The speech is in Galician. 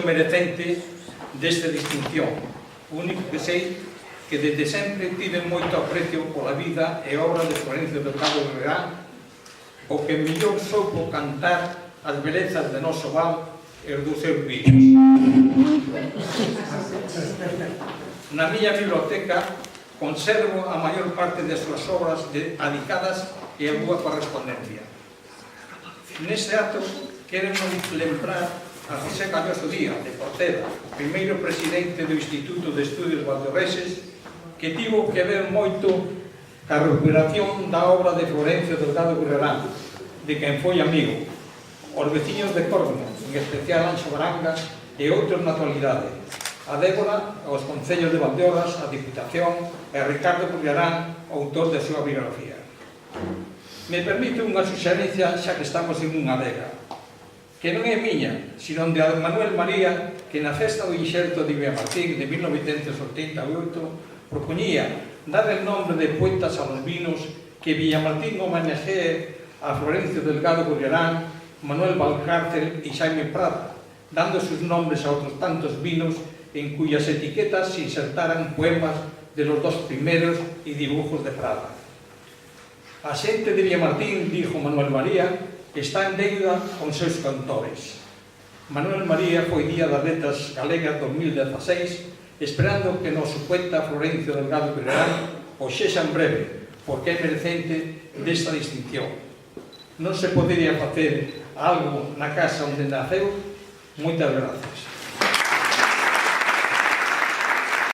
merecente desta distinción. O único que sei que desde sempre tive moito aprecio pola vida e obra de Florencio Delgado Guirarán, o que mellor soupo cantar as belezas de noso val e os dos seus vídeos. Na miña biblioteca conservo a maior parte das súas obras dedicadas e a boa correspondencia. Neste acto quero lembrar a José Calloso Díaz de Portela, primeiro presidente do Instituto de Estudios Valdeorreses, que tivo que ver moito ca recuperación da obra de Florencio Delgado Guirarán, de quen foi amigo, os veciños de Corno, en especial Anxo Barangas e outros na actualidade, a Débora, aos concellos de Valdeorras, a Diputación e a Ricardo Guirarán, autor da súa biografía. Me permite unha suxerencia xa que estamos en unha adega, que non é miña, sino de Manuel María, que na festa do inxerto de Villamartín de 1988 propoñía dar el nombre de poetas a los vinos que Villamartín homenajee a Florencio Delgado Guirarán, Manuel Valcárcel y Jaime Prada, dando sus nombres a otros tantos vinos en cuyas etiquetas se insertaran poemas de los dos primeros y dibujos de Prada. A xente de Villamartín, dijo Manuel María, está en deuda con seus cantores. Manuel María foi Día das Letras Galegas 2016, esperando que noso poeta Florencio Delgado Guirarán o sexa en breve, porque é merecente desta distinción. Non se podería facer algo na casa onde naceu? Moitas gracias.